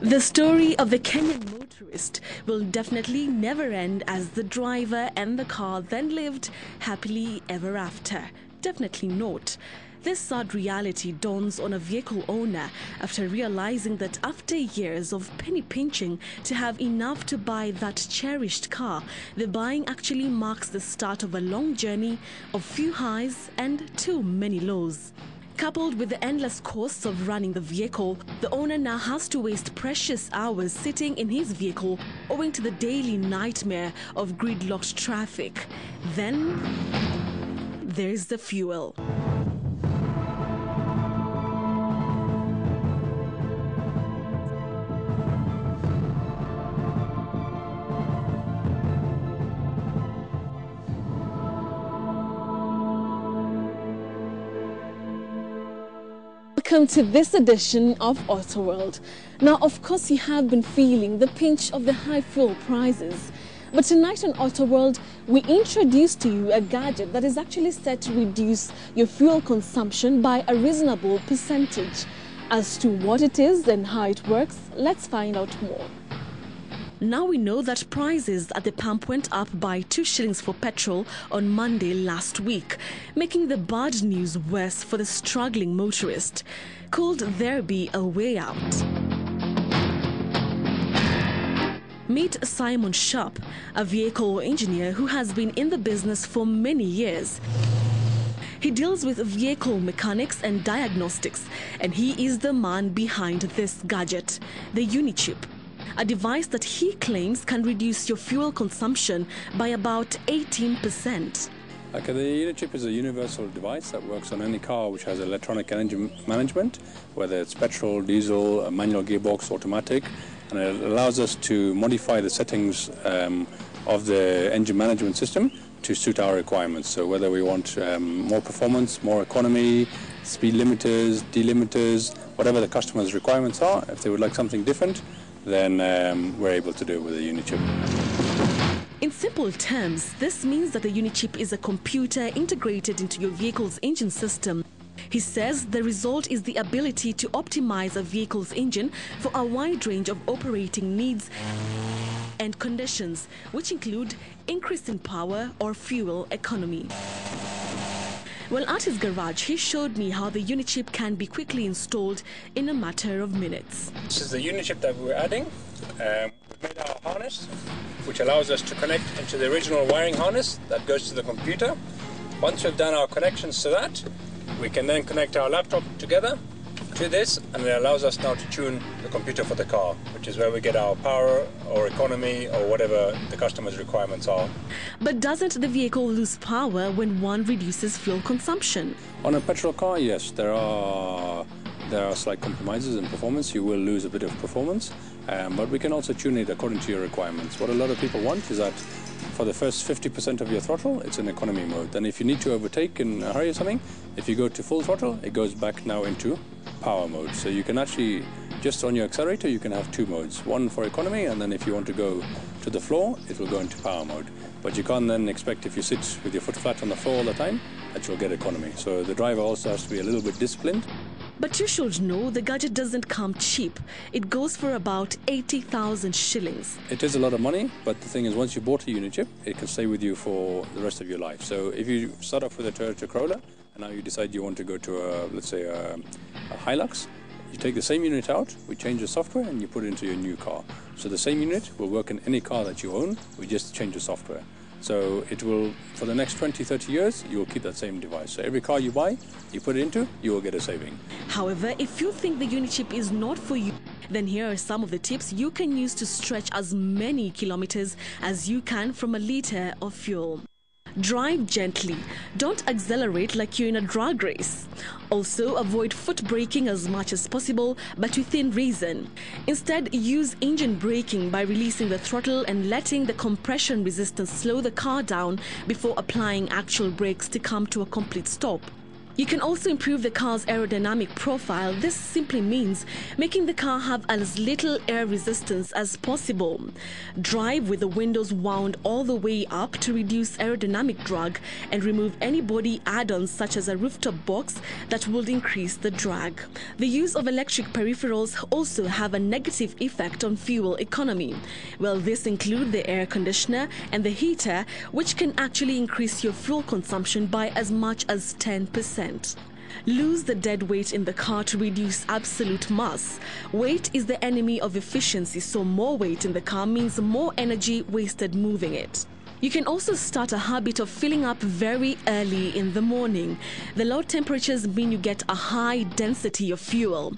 The story of the Kenyan motorist will definitely never end, as the driver and the car then lived happily ever after. Definitely not. This sad reality dawns on a vehicle owner after realizing that after years of penny pinching to have enough to buy that cherished car, the buying actually marks the start of a long journey of few highs and too many lows. Coupled with the endless costs of running the vehicle, the owner now has to waste precious hours sitting in his vehicle owing to the daily nightmare of gridlocked traffic. Then there's the fuel. Welcome to this edition of Autoworld. Now, of course, you have been feeling the pinch of the high fuel prices. But tonight on Autoworld, we introduce to you a gadget that is actually set to reduce your fuel consumption by a reasonable percentage. As to what it is and how it works, let's find out more. Now we know that prices at the pump went up by 2 shillings for petrol on Monday last week, making the bad news worse for the struggling motorist. Could there be a way out? Meet Simon Sharp, a vehicle engineer who has been in the business for many years. He deals with vehicle mechanics and diagnostics, and he is the man behind this gadget, the Unichip. A device that he claims can reduce your fuel consumption by about 18%. Okay, the Unichip is a universal device that works on any car which has electronic energy management, whether it's petrol, diesel, a manual gearbox, automatic, and it allows us to modify the settings of the engine management system to suit our requirements. So whether we want more performance, more economy, speed limiters, delimiters, whatever the customer's requirements are, if they would like something different, then we're able to do it with a Unichip. In simple terms, this means that the Unichip is a computer integrated into your vehicle's engine system. He says the result is the ability to optimize a vehicle's engine for a wide range of operating needs and conditions, which include increase in power or fuel economy. Well, at his garage, he showed me how the Unichip can be quickly installed in a matter of minutes. This is the Unichip that we're adding. We've made our harness, which allows us to connect into the original wiring harness that goes to the computer. Once we've done our connections to that, we can then connect our laptop together to this, and it allows us now to tune the computer for the car, which is where we get our power or economy or whatever the customer's requirements are. But doesn't the vehicle lose power when one reduces fuel consumption? On a petrol car, yes, there are slight compromises in performance. You will lose a bit of performance, but we can also tune it according to your requirements. What a lot of people want is that for the first 50% of your throttle, it's in economy mode. Then if you need to overtake in a hurry or something, if you go to full throttle, it goes back now into power mode. So you can actually, just on your accelerator, you can have 2 modes. One for economy, and then if you want to go to the floor, it will go into power mode. But you can't then expect, if you sit with your foot flat on the floor all the time, that you'll get economy. So the driver also has to be a little bit disciplined. But you should know the gadget doesn't come cheap. It goes for about 80,000 shillings. It is a lot of money, but the thing is, once you bought a Unichip, it can stay with you for the rest of your life. So if you start off with a Toyota Corolla, and now you decide you want to go to let's say a Hilux, you take the same unit out, we change the software, and you put it into your new car. So the same unit will work in any car that you own, we just change the software. So it will, for the next 20, 30 years, you will keep that same device. So every car you buy, you put it into, you will get a saving. However, if you think the Unichip is not for you, then here are some of the tips you can use to stretch as many kilometers as you can from a liter of fuel. Drive gently. Don't accelerate like you're in a drag race. Also, avoid foot braking as much as possible, but within reason. Instead, use engine braking by releasing the throttle and letting the compression resistance slow the car down before applying actual brakes to come to a complete stop. You can also improve the car's aerodynamic profile. This simply means making the car have as little air resistance as possible. Drive with the windows wound all the way up to reduce aerodynamic drag and remove any body add-ons such as a rooftop box that would increase the drag. The use of electric peripherals also have a negative effect on fuel economy. Well, this includes the air conditioner and the heater, which can actually increase your fuel consumption by as much as 10%. Lose the dead weight in the car to reduce absolute mass. Weight is the enemy of efficiency, so more weight in the car means more energy wasted moving it. You can also start a habit of filling up very early in the morning. The low temperatures mean you get a high density of fuel.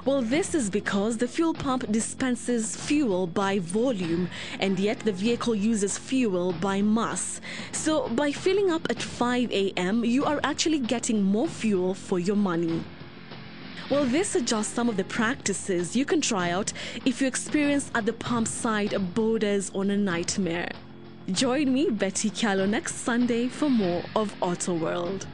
Well, this is because the fuel pump dispenses fuel by volume, and yet the vehicle uses fuel by mass. So by filling up at 5 a.m., you are actually getting more fuel for your money. Well, these are just some of the practices you can try out if your experience at the pump site borders on a nightmare. Join me, Betty Kyallo, next Sunday for more of Autoworld.